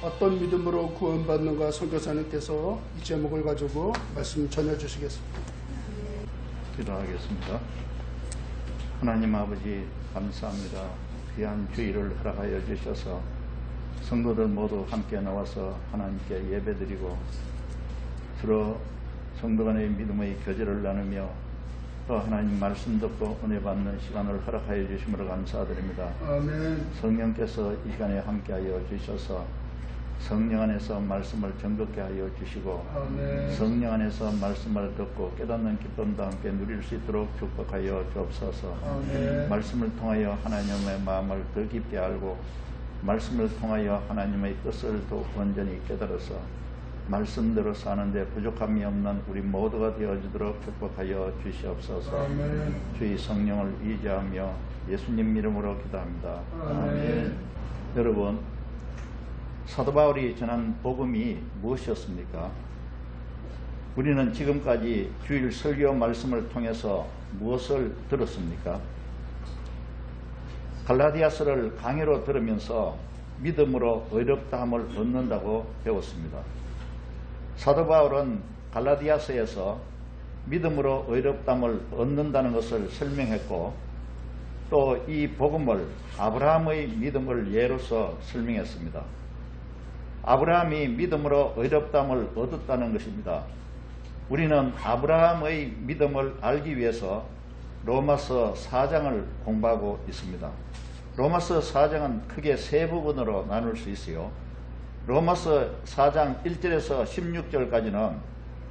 어떤 믿음으로 구원받는가 선교사님께서 이 제목을 가지고 말씀 전해주시겠습니다. 기도하겠습니다. 하나님 아버지 감사합니다. 귀한 주일을 허락하여 주셔서 성도들 모두 함께 나와서 하나님께 예배드리고 주로 성도 간의 믿음의 교제를 나누며 또 하나님 말씀 듣고 은혜 받는 시간을 허락하여 주심으로 감사드립니다. 아멘. 성령께서 이 시간에 함께하여 주셔서 성령 안에서 말씀을 정독케 하여 주시고 아멘. 성령 안에서 말씀을 듣고 깨닫는 기쁨도 함께 누릴 수 있도록 축복하여 주옵소서. 아멘. 말씀을 통하여 하나님의 마음을 더 깊게 알고 말씀을 통하여 하나님의 뜻을 더욱 온전히 깨달아서 말씀대로 사는데 부족함이 없는 우리 모두가 되어주도록 축복하여 주시옵소서. 아멘. 주의 성령을 의지하며 예수님 이름으로 기도합니다. 아멘. 여러분, 사도 바울이 전한 복음이 무엇이었습니까? 우리는 지금까지 주일 설교 말씀을 통해서 무엇을 들었습니까? 갈라디아서를 강의로 들으면서 믿음으로 의롭다함을 얻는다고 배웠습니다. 사도 바울은 갈라디아서에서 믿음으로 의롭다함을 얻는다는 것을 설명했고 또 이 복음을 아브라함의 믿음을 예로서 설명했습니다. 아브라함이 믿음으로 의롭다함을 얻었다는 것입니다. 우리는 아브라함의 믿음을 알기 위해서 로마서 4장을 공부하고 있습니다. 로마서 4장은 크게 세 부분으로 나눌 수 있어요. 로마서 4장 1절에서 16절까지는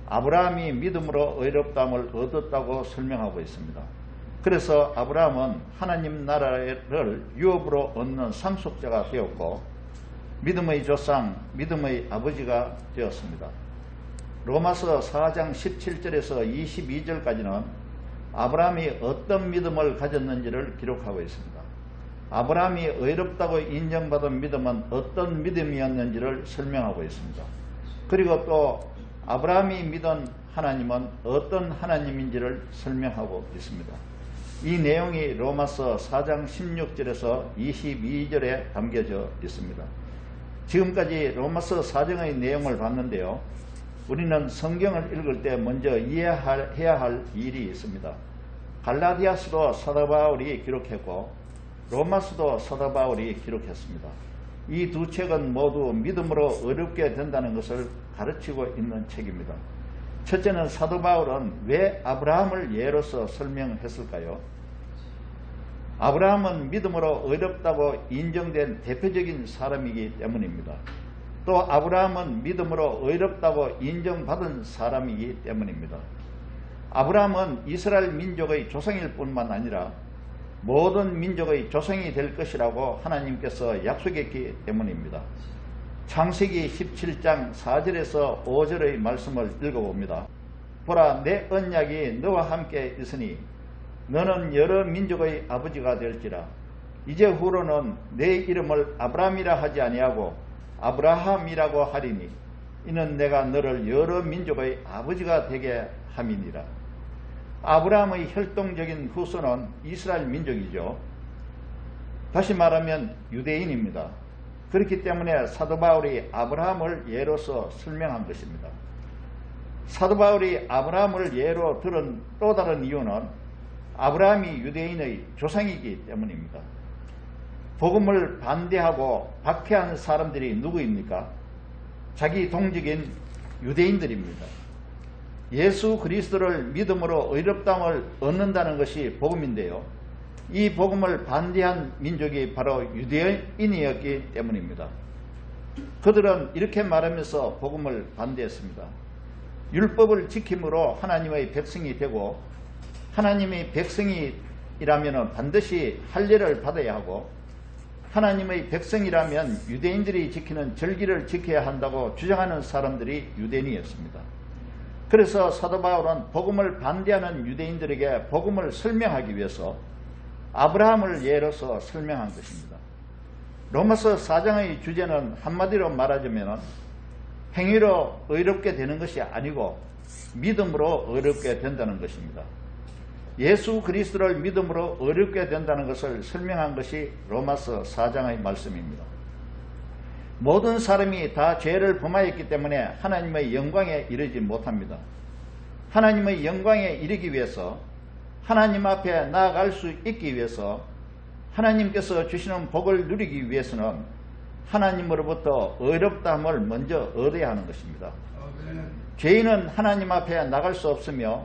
아브라함이 믿음으로 의롭다함을 얻었다고 설명하고 있습니다. 그래서 아브라함은 하나님 나라를 유업으로 얻는 상속자가 되었고 믿음의 조상, 믿음의 아버지가 되었습니다. 로마서 4장 17절에서 22절까지는 아브라함이 어떤 믿음을 가졌는지를 기록하고 있습니다. 아브라함이 의롭다고 인정받은 믿음은 어떤 믿음이었는지를 설명하고 있습니다. 그리고 또 아브라함이 믿은 하나님은 어떤 하나님인지를 설명하고 있습니다. 이 내용이 로마서 4장 16절에서 22절에 담겨져 있습니다. 지금까지 로마서 4장의 내용을 봤는데요. 우리는 성경을 읽을 때 먼저 이해해야 할 일이 있습니다. 갈라디아서도 사도 바울이 기록했고 로마서도 사도 바울이 기록했습니다. 이 두 책은 모두 믿음으로 의롭게 된다는 것을 가르치고 있는 책입니다. 첫째는 사도 바울은 왜 아브라함을 예로서 설명했을까요? 아브라함은 믿음으로 의롭다고 인정된 대표적인 사람이기 때문입니다. 또 아브라함은 믿음으로 의롭다고 인정받은 사람이기 때문입니다. 아브라함은 이스라엘 민족의 조상일 뿐만 아니라 모든 민족의 조상이 될 것이라고 하나님께서 약속했기 때문입니다. 창세기 17장 4절에서 5절의 말씀을 읽어봅니다. 보라, 내 언약이 너와 함께 있으니 너는 여러 민족의 아버지가 될지라. 이제 후로는 내 이름을 아브라함이라 하지 아니하고 아브라함이라고 하리니 이는 내가 너를 여러 민족의 아버지가 되게 함이니라. 아브라함의 혈통적인 후손은 이스라엘 민족이죠. 다시 말하면 유대인입니다. 그렇기 때문에 사도 바울이 아브라함을 예로서 설명한 것입니다. 사도 바울이 아브라함을 예로 들은 또 다른 이유는 아브라함이 유대인의 조상이기 때문입니다. 복음을 반대하고 박해한 사람들이 누구입니까? 자기 동족인 유대인들입니다. 예수 그리스도를 믿음으로 의롭다함을 얻는다는 것이 복음인데요. 이 복음을 반대한 민족이 바로 유대인이었기 때문입니다. 그들은 이렇게 말하면서 복음을 반대했습니다. 율법을 지킴으로 하나님의 백성이 되고 하나님의 백성이라면 반드시 할례를 받아야 하고 하나님의 백성이라면 유대인들이 지키는 절기를 지켜야 한다고 주장하는 사람들이 유대인이었습니다. 그래서 사도 바울은 복음을 반대하는 유대인들에게 복음을 설명하기 위해서 아브라함을 예로서 설명한 것입니다. 로마서 4장의 주제는 한마디로 말하자면 행위로 의롭게 되는 것이 아니고 믿음으로 의롭게 된다는 것입니다. 예수 그리스도를 믿음으로 의롭게 된다는 것을 설명한 것이 로마서 4장의 말씀입니다. 모든 사람이 다 죄를 범하였기 때문에 하나님의 영광에 이르지 못합니다. 하나님의 영광에 이르기 위해서, 하나님 앞에 나아갈 수 있기 위해서, 하나님께서 주시는 복을 누리기 위해서는 하나님으로부터 의롭다함을 먼저 얻어야 하는 것입니다. 죄인은 하나님 앞에 나갈 수 없으며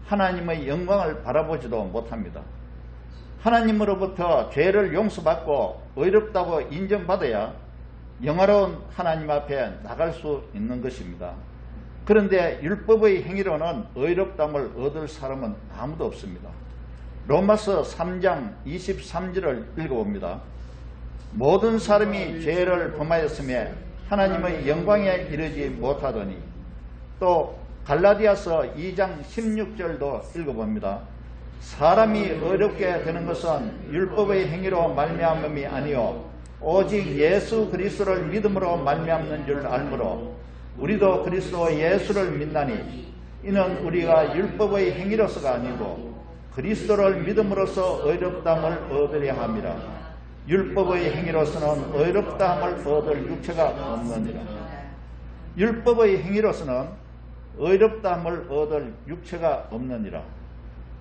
하나님의 영광을 바라보지도 못합니다. 하나님으로부터 죄를 용서받고 의롭다고 인정받아야 영화로운 하나님 앞에 나갈 수 있는 것입니다. 그런데 율법의 행위로는 의롭다함을 얻을 사람은 아무도 없습니다. 로마서 3장 23절을 읽어봅니다. 모든 사람이 죄를 범하였으며 하나님의 영광에 이르지 못하더니, 또 갈라디아서 2장 16절도 읽어봅니다. 사람이 의롭게 되는 것은 율법의 행위로 말미암음이 아니요 오직 예수 그리스도를 믿음으로 말미암는 줄 알므로 우리도 그리스도 예수를 믿나니 이는 우리가 율법의 행위로서가 아니고 그리스도를 믿음으로써 의롭다함을 얻으려 함이라. 율법의 행위로서는 의롭다함을 얻을 육체가 없느니라. 율법의 행위로서는 의롭다함을 얻을 육체가 없느니라.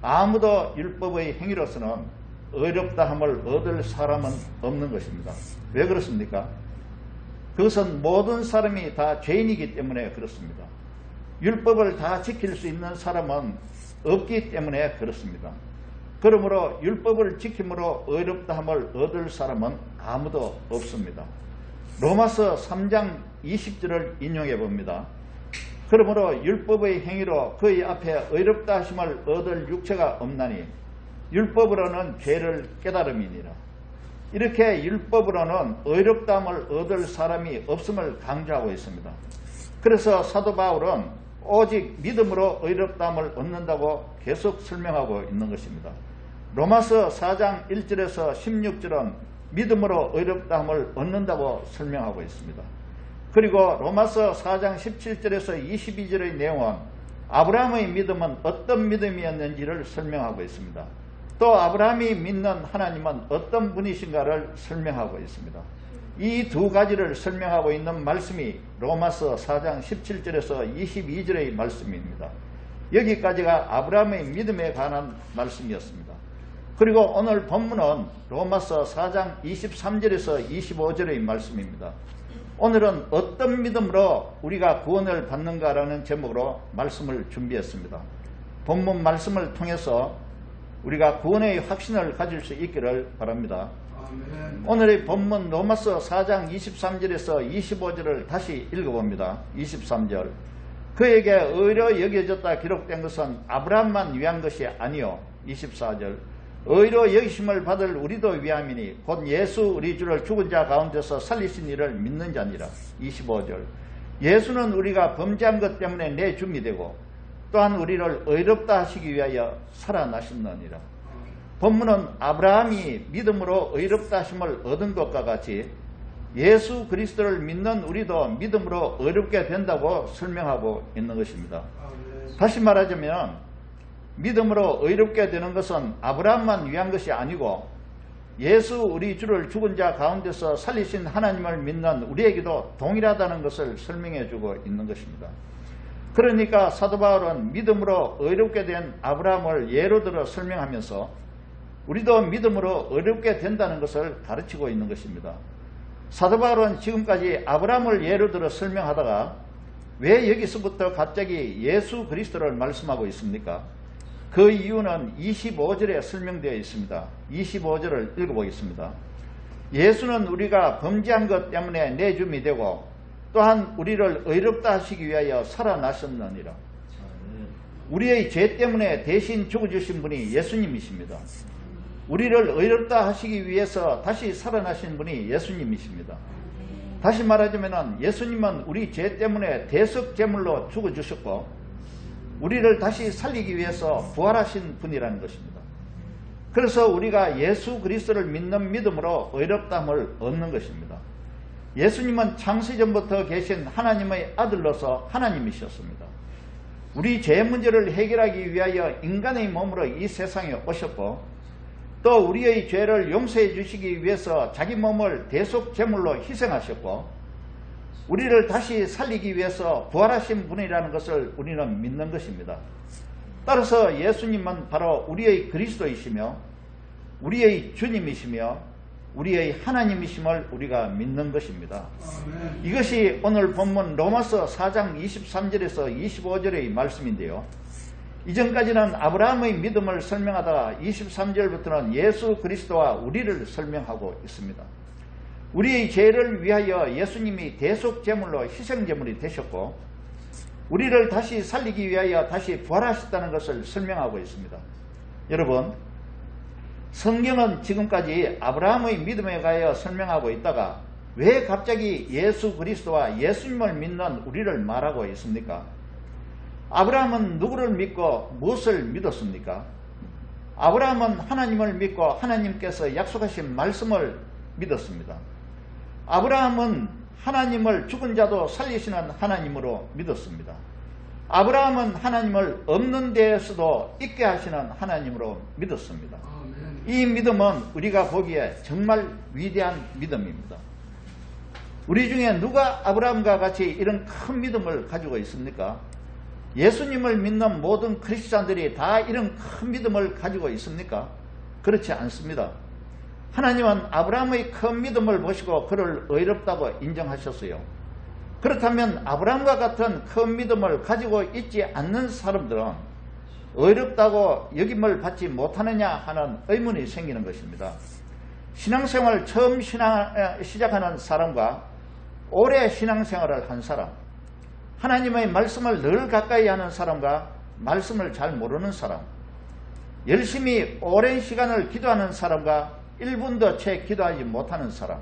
아무도 율법의 행위로서는 의롭다함을 얻을 사람은 없는 것입니다. 왜 그렇습니까? 그것은 모든 사람이 다 죄인이기 때문에 그렇습니다. 율법을 다 지킬 수 있는 사람은 없기 때문에 그렇습니다. 그러므로 율법을 지킴으로 의롭다함을 얻을 사람은 아무도 없습니다. 로마서 3장 20절을 인용해 봅니다. 그러므로 율법의 행위로 그의 앞에 의롭다 하심을 얻을 육체가 없나니 율법으로는 죄를 깨달음이니라. 이렇게 율법으로는 의롭다함을 얻을 사람이 없음을 강조하고 있습니다. 그래서 사도 바울은 오직 믿음으로 의롭다함을 얻는다고 계속 설명하고 있는 것입니다. 로마서 4장 1절에서 16절은 믿음으로 의롭다함을 얻는다고 설명하고 있습니다. 그리고 로마서 4장 17절에서 22절의 내용은 아브라함의 믿음은 어떤 믿음이었는지를 설명하고 있습니다. 또 아브라함이 믿는 하나님은 어떤 분이신가를 설명하고 있습니다. 이 두 가지를 설명하고 있는 말씀이 로마서 4장 17절에서 22절의 말씀입니다. 여기까지가 아브라함의 믿음에 관한 말씀이었습니다. 그리고 오늘 본문은 로마서 4장 23절에서 25절의 말씀입니다. 오늘은 어떤 믿음으로 우리가 구원을 받는가라는 제목으로 말씀을 준비했습니다. 본문 말씀을 통해서 우리가 구원의 확신을 가질 수 있기를 바랍니다. 아멘. 오늘의 본문 로마서 4장 23절에서 25절을 다시 읽어봅니다. 23절. 그에게 의로 여겨졌다 기록된 것은 아브라함만 위한 것이 아니요. 24절. 의로 여기심을 받을 우리도 위함이니 곧 예수 우리 주를 죽은 자 가운데서 살리신 이를 믿는 자니라. 25절. 예수는 우리가 범죄한 것 때문에 내줌이 되고 또한 우리를 의롭다 하시기 위하여 살아나셨느니라. 본문은 아브라함이 믿음으로 의롭다 하심을 얻은 것과 같이 예수 그리스도를 믿는 우리도 믿음으로 의롭게 된다고 설명하고 있는 것입니다. 다시 말하자면 믿음으로 의롭게 되는 것은 아브라함만 위한 것이 아니고 예수 우리 주를 죽은 자 가운데서 살리신 하나님을 믿는 우리에게도 동일하다는 것을 설명해 주고 있는 것입니다. 그러니까 사도 바울은 믿음으로 의롭게 된 아브라함을 예로 들어 설명하면서 우리도 믿음으로 의롭게 된다는 것을 가르치고 있는 것입니다. 사도 바울은 지금까지 아브라함을 예로 들어 설명하다가 왜 여기서부터 갑자기 예수 그리스도를 말씀하고 있습니까? 그 이유는 25절에 설명되어 있습니다. 25절을 읽어보겠습니다. 예수는 우리가 범죄한 것 때문에 내줌이 되고 또한 우리를 의롭다 하시기 위하여 살아나셨느니라. 우리의 죄 때문에 대신 죽어주신 분이 예수님이십니다. 우리를 의롭다 하시기 위해서 다시 살아나신 분이 예수님이십니다. 다시 말하자면 예수님은 우리 죄 때문에 대속 제물로 죽어주셨고 우리를 다시 살리기 위해서 부활하신 분이라는 것입니다. 그래서 우리가 예수 그리스도를 믿는 믿음으로 의롭다함을 얻는 것입니다. 예수님은 창세전부터 계신 하나님의 아들로서 하나님이셨습니다. 우리 죄 문제를 해결하기 위하여 인간의 몸으로 이 세상에 오셨고 또 우리의 죄를 용서해 주시기 위해서 자기 몸을 대속 제물로 희생하셨고 우리를 다시 살리기 위해서 부활하신 분이라는 것을 우리는 믿는 것입니다. 따라서 예수님은 바로 우리의 그리스도이시며 우리의 주님이시며 우리의 하나님이심을 우리가 믿는 것입니다. 이것이 오늘 본문 로마서 4장 23절에서 25절의 말씀인데요. 이전까지는 아브라함의 믿음을 설명하다가 23절부터는 예수 그리스도와 우리를 설명하고 있습니다. 우리의 죄를 위하여 예수님이 대속제물로 희생제물이 되셨고 우리를 다시 살리기 위하여 다시 부활하셨다는 것을 설명하고 있습니다. 여러분, 성경은 지금까지 아브라함의 믿음에 관하여 설명하고 있다가 왜 갑자기 예수 그리스도와 예수님을 믿는 우리를 말하고 있습니까? 아브라함은 누구를 믿고 무엇을 믿었습니까? 아브라함은 하나님을 믿고 하나님께서 약속하신 말씀을 믿었습니다. 아브라함은 하나님을 죽은 자도 살리시는 하나님으로 믿었습니다. 아브라함은 하나님을 없는 데에서도 있게 하시는 하나님으로 믿었습니다. 이 믿음은 우리가 보기에 정말 위대한 믿음입니다. 우리 중에 누가 아브라함과 같이 이런 큰 믿음을 가지고 있습니까? 예수님을 믿는 모든 크리스찬들이 다 이런 큰 믿음을 가지고 있습니까? 그렇지 않습니다. 하나님은 아브라함의 큰 믿음을 보시고 그를 의롭다고 인정하셨어요. 그렇다면 아브라함과 같은 큰 믿음을 가지고 있지 않는 사람들은 의롭다고 여김을 받지 못하느냐 하는 의문이 생기는 것입니다. 신앙생활을 처음 시작하는 사람과 오래 신앙생활을 한 사람, 하나님의 말씀을 늘 가까이 하는 사람과 말씀을 잘 모르는 사람, 열심히 오랜 시간을 기도하는 사람과 1분도 채 기도하지 못하는 사람,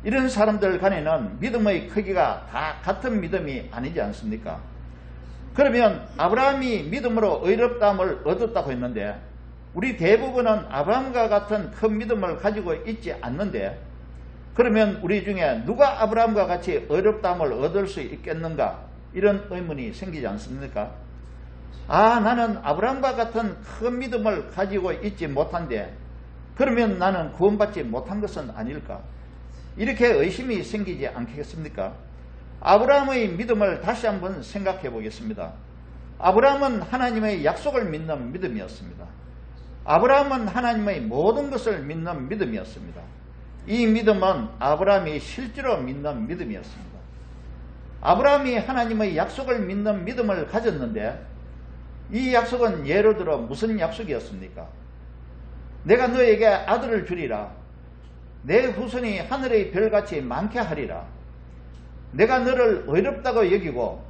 이런 사람들 간에는 믿음의 크기가 다 같은 믿음이 아니지 않습니까? 그러면 아브라함이 믿음으로 의롭다함을 얻었다고 했는데 우리 대부분은 아브라함과 같은 큰 믿음을 가지고 있지 않는데 그러면 우리 중에 누가 아브라함과 같이 의롭다함을 얻을 수 있겠는가? 이런 의문이 생기지 않습니까? 나는 아브라함과 같은 큰 믿음을 가지고 있지 못한데 그러면 나는 구원받지 못한 것은 아닐까? 이렇게 의심이 생기지 않겠습니까? 아브라함의 믿음을 다시 한번 생각해 보겠습니다. 아브라함은 하나님의 약속을 믿는 믿음이었습니다. 아브라함은 하나님의 모든 것을 믿는 믿음이었습니다. 이 믿음은 아브라함이 실제로 믿는 믿음이었습니다. 아브라함이 하나님의 약속을 믿는 믿음을 가졌는데 이 약속은 예를 들어 무슨 약속이었습니까? 내가 너에게 아들을 주리라. 내 후손이 하늘의 별같이 많게 하리라. 내가 너를 의롭다고 여기고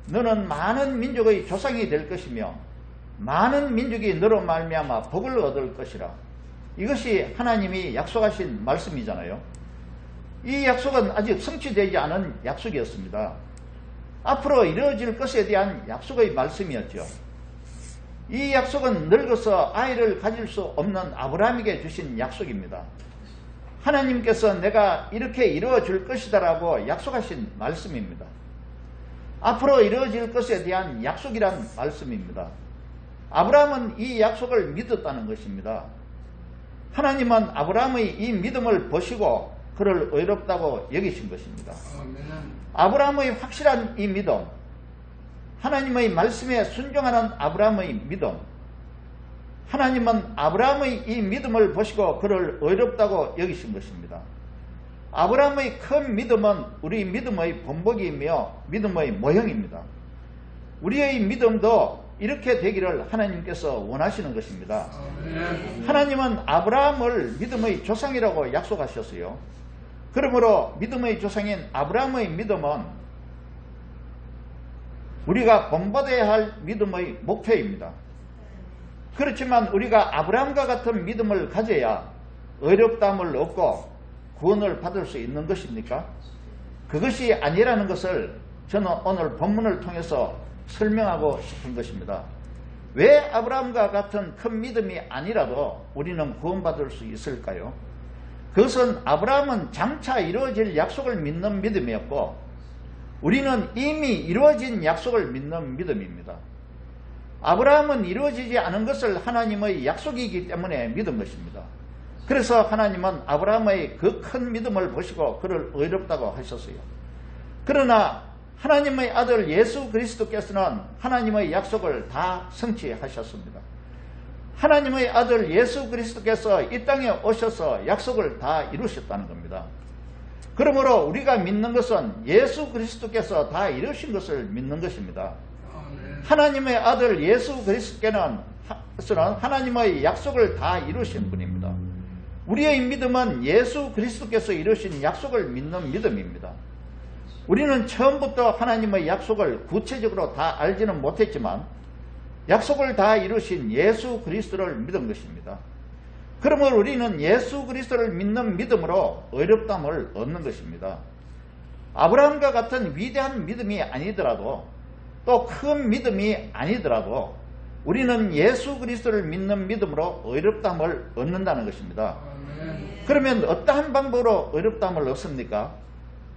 너는 많은 민족의 조상이 될 것이며 많은 민족이 너로 말미암아 복을 얻을 것이라. 이것이 하나님이 약속하신 말씀이잖아요. 이 약속은 아직 성취되지 않은 약속이었습니다. 앞으로 이루어질 것에 대한 약속의 말씀이었죠. 이 약속은 늙어서 아이를 가질 수 없는 아브라함에게 주신 약속입니다. 하나님께서 내가 이렇게 이루어질 것이다 라고 약속하신 말씀입니다. 앞으로 이루어질 것에 대한 약속이란 말씀입니다. 아브라함은 이 약속을 믿었다는 것입니다. 하나님은 아브라함의 이 믿음을 보시고 그를 의롭다고 여기신 것입니다. 아브라함의 확실한 이 믿음, 하나님의 말씀에 순종하는 아브라함의 믿음, 하나님은 아브라함의 이 믿음을 보시고 그를 의롭다고 여기신 것입니다. 아브라함의 큰 믿음은 우리 믿음의 본보기이며 믿음의 모형입니다. 우리의 믿음도 이렇게 되기를 하나님께서 원하시는 것입니다. 하나님은 아브라함을 믿음의 조상이라고 약속하셨어요. 그러므로 믿음의 조상인 아브라함의 믿음은 우리가 본받아야 할 믿음의 목표입니다. 그렇지만 우리가 아브라함과 같은 믿음을 가져야 의롭다함을 얻고 구원을 받을 수 있는 것입니까? 그것이 아니라는 것을 저는 오늘 본문을 통해서 설명하고 싶은 것입니다. 왜 아브라함과 같은 큰 믿음이 아니라도 우리는 구원받을 수 있을까요? 그것은 아브라함은 장차 이루어질 약속을 믿는 믿음이었고 우리는 이미 이루어진 약속을 믿는 믿음입니다. 아브라함은 이루어지지 않은 것을 하나님의 약속이기 때문에 믿은 것입니다. 그래서 하나님은 아브라함의 그 큰 믿음을 보시고 그를 의롭다고 하셨어요. 그러나 하나님의 아들 예수 그리스도께서는 하나님의 약속을 다 성취하셨습니다. 하나님의 아들 예수 그리스도께서 이 땅에 오셔서 약속을 다 이루셨다는 겁니다. 그러므로 우리가 믿는 것은 예수 그리스도께서 다 이루신 것을 믿는 것입니다. 하나님의 아들 예수 그리스도께서는 하나님의 약속을 다 이루신 분입니다. 우리의 믿음은 예수 그리스도께서 이루신 약속을 믿는 믿음입니다. 우리는 처음부터 하나님의 약속을 구체적으로 다 알지는 못했지만 약속을 다 이루신 예수 그리스도를 믿은 것입니다. 그러므로 우리는 예수 그리스도를 믿는 믿음으로 의롭다함을 얻는 것입니다. 아브라함과 같은 위대한 믿음이 아니더라도 또 큰 믿음이 아니더라도 우리는 예수 그리스도를 믿는 믿음으로 의롭다함을 얻는다는 것입니다. 그러면 어떠한 방법으로 의롭다함을 얻습니까?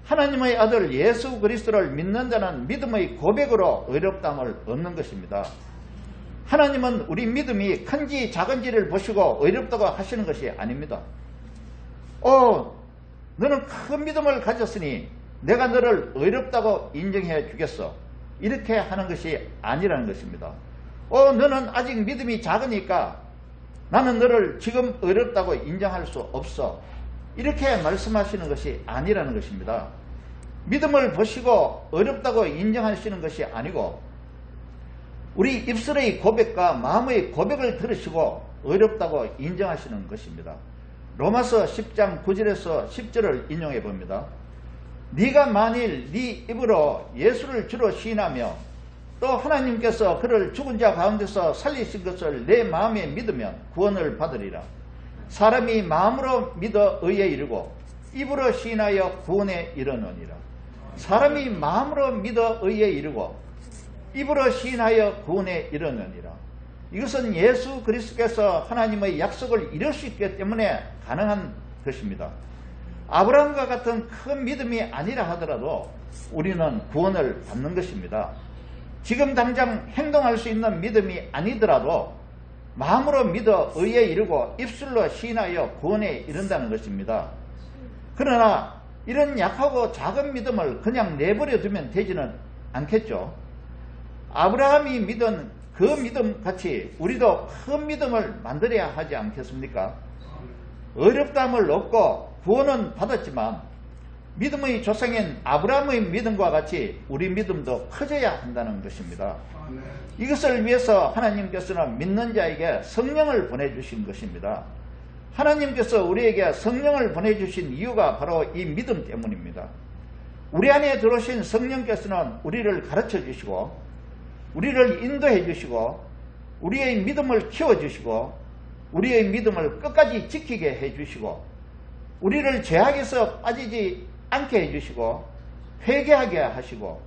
하나님의 아들 예수 그리스도를 믿는다는 믿음의 고백으로 의롭다함을 얻는 것입니다. 하나님은 우리 믿음이 큰지 작은지를 보시고 의롭다고 하시는 것이 아닙니다. 너는 큰 믿음을 가졌으니 내가 너를 의롭다고 인정해 주겠어. 이렇게 하는 것이 아니라는 것입니다. 너는 아직 믿음이 작으니까 나는 너를 지금 의롭다고 인정할 수 없어. 이렇게 말씀하시는 것이 아니라는 것입니다. 믿음을 보시고 어렵다고 인정하시는 것이 아니고 우리 입술의 고백과 마음의 고백을 들으시고 어렵다고 인정하시는 것입니다. 로마서 10장 9절에서 10절을 인용해 봅니다. 네가 만일 네 입으로 예수를 주로 시인하며 또 하나님께서 그를 죽은 자 가운데서 살리신 것을 내 마음에 믿으면 구원을 받으리라. 사람이 마음으로 믿어 의에 이르고 입으로 시인하여 구원에 이르느니라. 사람이 마음으로 믿어 의에 이르고 입으로 시인하여 구원에 이르느니라. 이것은 예수 그리스도께서 하나님의 약속을 이루셨기 때문에 가능한 것입니다. 아브라함과 같은 큰 믿음이 아니라 하더라도 우리는 구원을 받는 것입니다. 지금 당장 행동할 수 있는 믿음이 아니더라도 마음으로 믿어 의에 이르고 입술로 시인하여 구원에 이른다는 것입니다. 그러나 이런 약하고 작은 믿음을 그냥 내버려 두면 되지는 않겠죠. 아브라함이 믿은 그 믿음 같이 우리도 큰 믿음을 만들어야 하지 않겠습니까? 어렵다함을 얻고 구원은 받았지만 믿음의 조상인 아브라함의 믿음과 같이 우리 믿음도 커져야 한다는 것입니다. 이것을 위해서 하나님께서는 믿는 자에게 성령을 보내주신 것입니다. 하나님께서 우리에게 성령을 보내주신 이유가 바로 이 믿음 때문입니다. 우리 안에 들어오신 성령께서는 우리를 가르쳐 주시고 우리를 인도해 주시고 우리의 믿음을 키워주시고 우리의 믿음을 끝까지 지키게 해주시고 우리를 죄악에서 빠지지 않게 해주시고 회개하게 하시고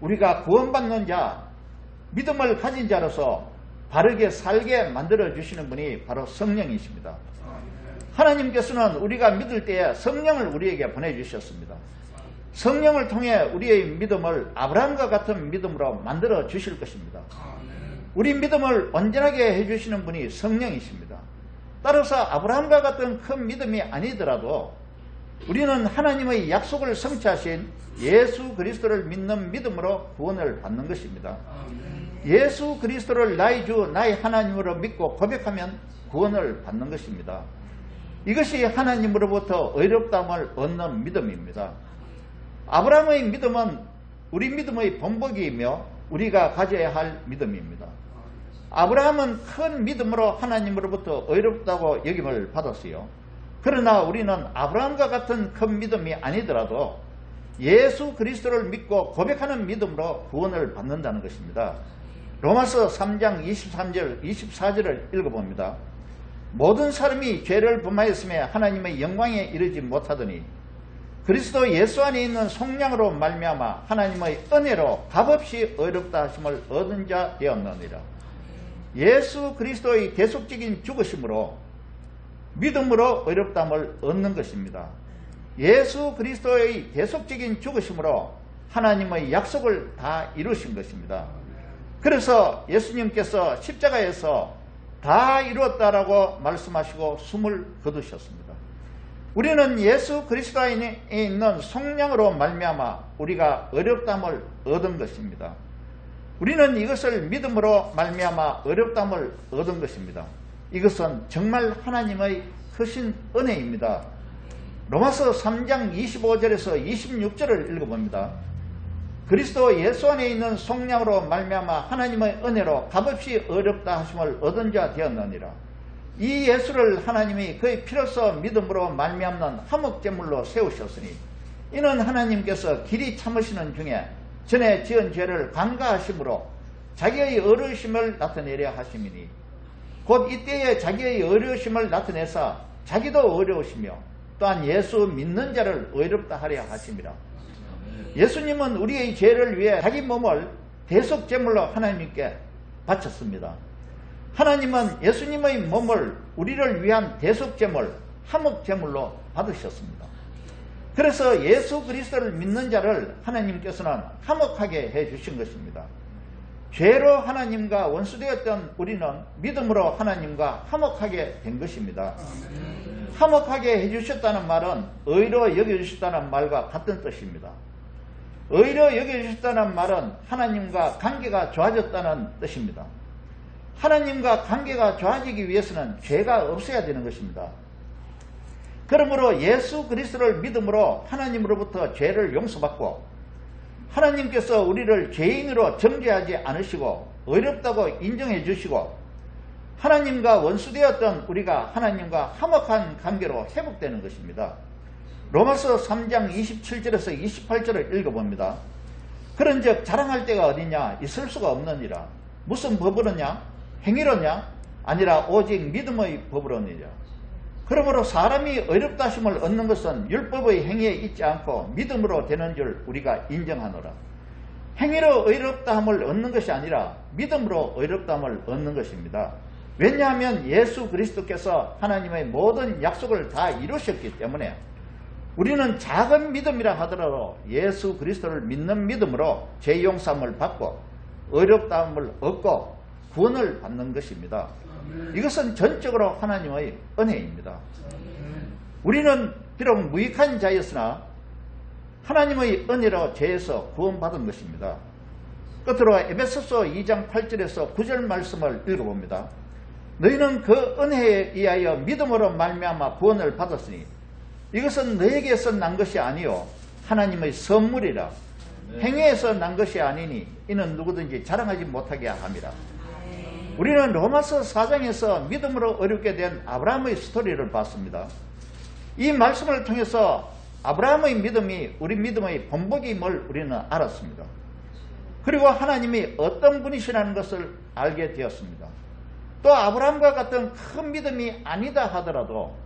우리가 구원받는 자, 믿음을 가진 자로서 바르게 살게 만들어 주시는 분이 바로 성령이십니다. 하나님께서는 우리가 믿을 때에 성령을 우리에게 보내주셨습니다. 성령을 통해 우리의 믿음을 아브라함과 같은 믿음으로 만들어 주실 것입니다. 우리 믿음을 온전하게 해주시는 분이 성령이십니다. 따라서 아브라함과 같은 큰 믿음이 아니더라도 우리는 하나님의 약속을 성취하신 예수 그리스도를 믿는 믿음으로 구원을 받는 것입니다. 예수 그리스도를 나의 주 나의 하나님으로 믿고 고백하면 구원을 받는 것입니다. 이것이 하나님으로부터 의롭다함을 얻는 믿음입니다. 아브라함의 믿음은 우리 믿음의 본보기이며 우리가 가져야 할 믿음입니다. 아브라함은 큰 믿음으로 하나님으로부터 의롭다고 여김을 받았어요. 그러나 우리는 아브라함과 같은 큰 믿음이 아니더라도 예수 그리스도를 믿고 고백하는 믿음으로 구원을 받는다는 것입니다. 로마서 3장 23절 24절을 읽어봅니다. 모든 사람이 죄를 범하였음에 하나님의 영광에 이르지 못하더니 그리스도 예수 안에 있는 속량으로 말미암아 하나님의 은혜로 값없이 의롭다 하심을 얻은 자 되었느니라. 예수 그리스도의 대속적인 죽으심으로 믿음으로 의롭다함을 얻는 것입니다. 예수 그리스도의 대속적인 죽으심으로 하나님의 약속을 다 이루신 것입니다. 그래서 예수님께서 십자가에서 다 이루었다라고 말씀하시고 숨을 거두셨습니다. 우리는 예수 그리스도 안에 있는 성령으로 말미암아 우리가 어렵담을 얻은 것입니다. 우리는 이것을 믿음으로 말미암아 어렵담을 얻은 것입니다. 이것은 정말 하나님의 크신 은혜입니다. 로마서 3장 25절에서 26절을 읽어봅니다. 그리스도 예수 안에 있는 성령으로 말미암아 하나님의 은혜로 값없이 어렵다 하심을 얻은 자 되었느니라. 이 예수를 하나님이 그의 피로써 믿음으로 말미암는 화목제물로 세우셨으니 이는 하나님께서 길이 참으시는 중에 전에 지은 죄를 간과하심으로 자기의 의로우심을 나타내려 하심이니 곧 이때에 자기의 의로우심을 나타내사 자기도 어려우시며 또한 예수 믿는 자를 의롭다 하려 하심이라. 예수님은 우리의 죄를 위해 자기 몸을 대속제물로 하나님께 바쳤습니다. 하나님은 예수님의 몸을 우리를 위한 대속제물, 화목제물로 받으셨습니다. 그래서 예수 그리스도를 믿는 자를 하나님께서는 화목하게 해주신 것입니다. 죄로 하나님과 원수되었던 우리는 믿음으로 하나님과 화목하게 된 것입니다. 화목하게 해주셨다는 말은 의로 여겨주셨다는 말과 같은 뜻입니다. 의로 여겨주셨다는 말은 하나님과 관계가 좋아졌다는 뜻입니다. 하나님과 관계가 좋아지기 위해서는 죄가 없어야 되는 것입니다. 그러므로 예수 그리스도를 믿음으로 하나님으로부터 죄를 용서받고 하나님께서 우리를 죄인으로 정죄하지 않으시고 의롭다고 인정해 주시고 하나님과 원수되었던 우리가 하나님과 화목한 관계로 회복되는 것입니다. 로마서 3장 27절에서 28절을 읽어봅니다. 그런즉 자랑할 데가 어디냐? 있을 수가 없느니라. 무슨 법으로냐? 행위로냐? 아니라 오직 믿음의 법으로니라. 그러므로 사람이 의롭다 하심을 얻는 것은 율법의 행위에 있지 않고 믿음으로 되는 줄 우리가 인정하노라. 행위로 의롭다함을 얻는 것이 아니라 믿음으로 의롭다함을 얻는 것입니다. 왜냐하면 예수 그리스도께서 하나님의 모든 약속을 다 이루셨기 때문에 우리는 작은 믿음이라 하더라도 예수 그리스도를 믿는 믿음으로 죄 용서함을 받고 의롭다함을 얻고 구원을 받는 것입니다. 이것은 전적으로 하나님의 은혜입니다. 우리는 비록 무익한 자였으나 하나님의 은혜로 죄에서 구원받은 것입니다. 끝으로 에베소서 2장 8절에서 9절 말씀을 읽어봅니다. 너희는 그 은혜에 의하여 믿음으로 말미암아 구원을 받았으니 이것은 너에게서 난 것이 아니요 하나님의 선물이라. 행위에서 난 것이 아니니 이는 누구든지 자랑하지 못하게 함이라. 우리는 로마서 4장에서 믿음으로 어렵게 된 아브라함의 스토리를 봤습니다. 이 말씀을 통해서 아브라함의 믿음이 우리 믿음의 본보기임을 우리는 알았습니다. 그리고 하나님이 어떤 분이시라는 것을 알게 되었습니다. 또 아브라함과 같은 큰 믿음이 아니다 하더라도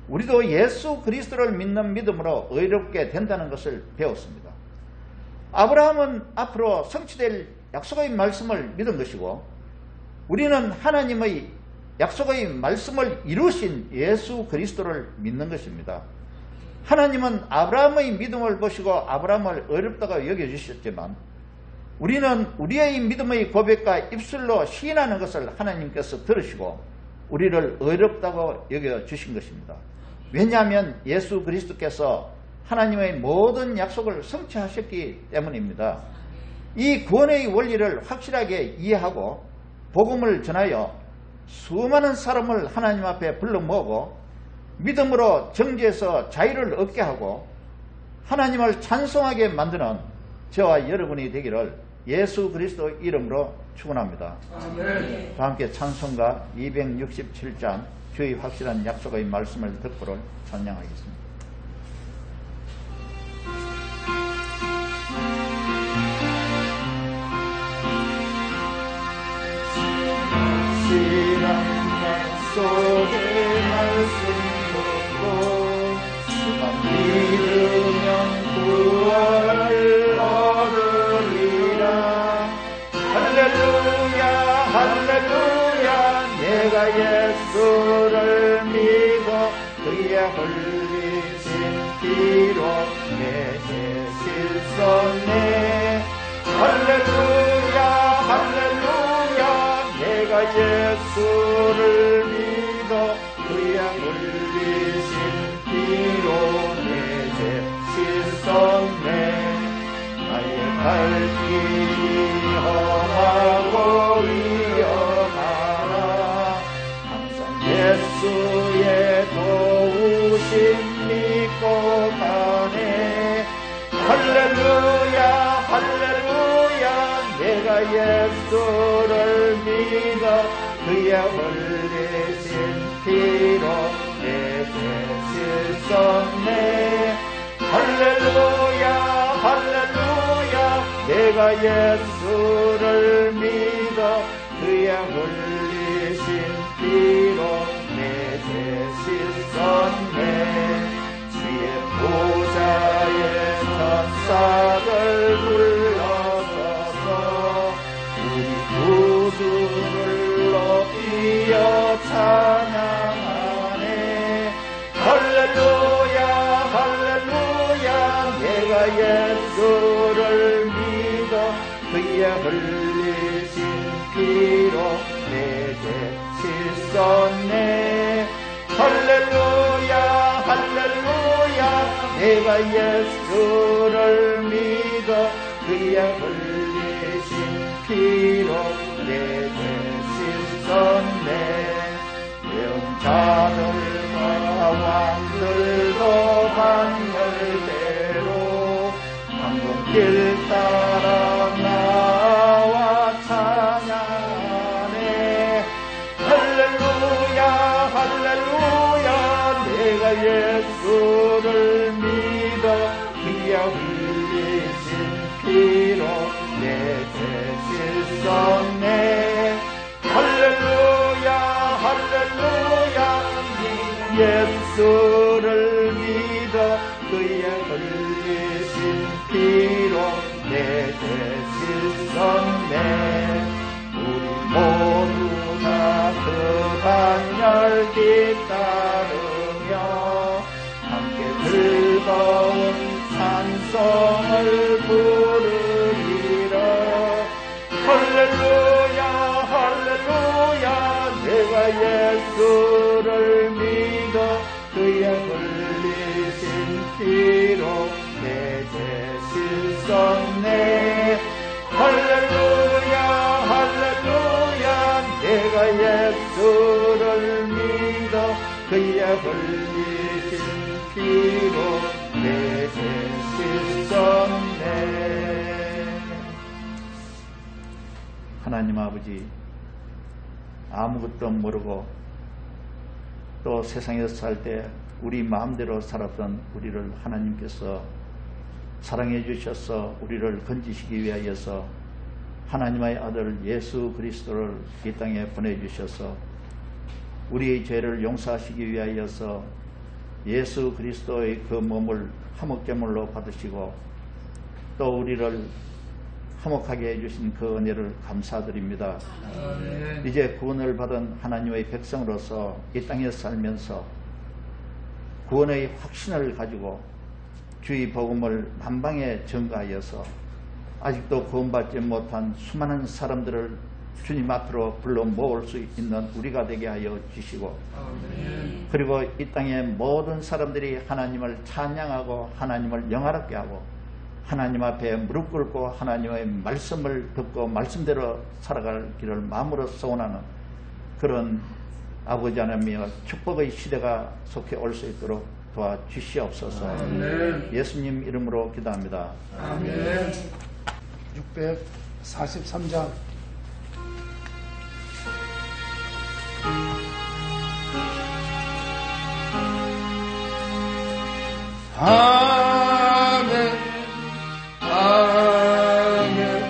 우리도 예수 그리스도를 믿는 믿음으로 의롭게 된다는 것을 배웠습니다. 아브라함은 앞으로 성취될 약속의 말씀을 믿은 것이고 우리는 하나님의 약속의 말씀을 이루신 예수 그리스도를 믿는 것입니다. 하나님은 아브라함의 믿음을 보시고 아브라함을 어렵다고 여겨주셨지만 우리는 우리의 믿음의 고백과 입술로 시인하는 것을 하나님께서 들으시고 우리를 어렵다고 여겨주신 것입니다. 왜냐하면 예수 그리스도께서 하나님의 모든 약속을 성취하셨기 때문입니다. 이 구원의 원리를 확실하게 이해하고 복음을 전하여 수많은 사람을 하나님 앞에 불러 모으고 믿음으로 정죄에서 자유를 얻게 하고 하나님을 찬송하게 만드는 저와 여러분이 되기를 예수 그리스도 이름으로 축원합니다. 아멘. 다 함께 찬송가 267장 주의 확실한 약속의 말씀을 듣고를 찬양하겠습니다. 약속의 말씀 듣고 믿으면 구원을 얻으리라. 할렐루야 할렐루야 내가 예수를 믿어 그의 흘리신 피로 내 죄 씻었네. 할렐루야 할렐루야 내가 예수를 믿어 그의 흘리신 피 갈 길이 험하고 위험하나 항상 예수의 도우심 믿고 가네. 할렐루야 할렐루야 내가 예수를 믿어 그의 흘리신 피로 내 죄 씻었네. 할렐루야 할렐루야 내가 예수를 믿어 그의 흘리신 피로 내 죄 씻었네. 주의 보좌에 천사들 불러서서 우리 구주를 높이어 찬양하네. 할렐루야 할렐루야 내가 예수를 믿어 그의 흘리신 피로 내 죄 씻었네. 할렐루야 할렐루야 내가 예수를 믿어 그의 흘리신 피로 내 죄 씻었네. 영자들과 왕들도 반열대로 황금길 따라 나와 찬양하네. 할렐루야 할렐루야 내가 예수를 믿어 그의 흘리신 피로 내 죄 씻었네. 할렐루야 할렐루야 예수를 믿어 그의 흘리신 피로 내 죄 씻었네. 우리 모두 다 그 반열 뒤따르며 함께 즐거운 찬송을 부르리라. 할렐루야 할렐루야 내가 예수를 믿어 그의 흘리신 피로 내 죄 씻었네. 할렐루야 할렐루야 내가 예수를 믿어 그의 흘리신 피로 내 죄 씻었네. 하나님 아버지, 아무것도 모르고 또 세상에서 살 때 우리 마음대로 살았던 우리를 하나님께서 사랑해 주셔서 우리를 건지시기 위하여서 하나님의 아들 예수 그리스도를 이 땅에 보내주셔서 우리의 죄를 용서하시기 위하여서 예수 그리스도의 그 몸을 화목제물로 받으시고 또 우리를 화목하게 해주신 그 은혜를 감사드립니다. 아멘. 이제 구원을 받은 하나님의 백성으로서 이 땅에 살면서 구원의 확신을 가지고 주의 복음을 만방에 전가하여서 아직도 구원받지 못한 수많은 사람들을 주님 앞으로 불러 모을 수 있는 우리가 되게 하여 주시고 아멘. 그리고 이 땅의 모든 사람들이 하나님을 찬양하고 하나님을 영화롭게 하고 하나님 앞에 무릎 꿇고 하나님의 말씀을 듣고 말씀대로 살아갈 길을 마음으로 소원하는 그런 아버지 하나님의 축복의 시대가 속해 올 수 있도록 도와주시옵소서. 아멘. 예수님 이름으로 기도합니다. 아멘. 643장 아멘 아멘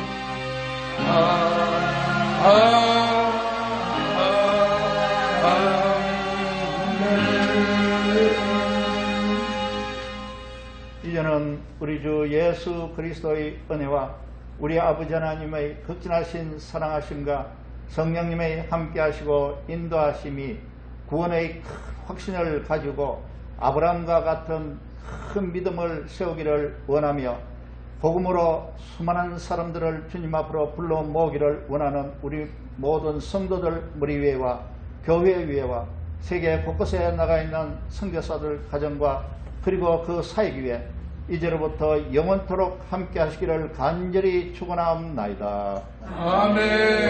이제는 우리 주 예수 그리스도의 은혜와 우리 아버지 하나님의 극진하신 사랑하심과 성령님의 함께하시고 인도하심이 구원의 큰 확신을 가지고 아브라함과 같은 큰 믿음을 세우기를 원하며 복음으로 수많은 사람들을 주님 앞으로 불러 모으기를 원하는 우리 모든 성도들 머리 위에와 교회 위에와 세계 곳곳에 나가 있는 선교사들 가정과 그리고 그 사역 위에 이제로부터 영원토록 함께 하시기를 간절히 축원하옵나이다. 아멘.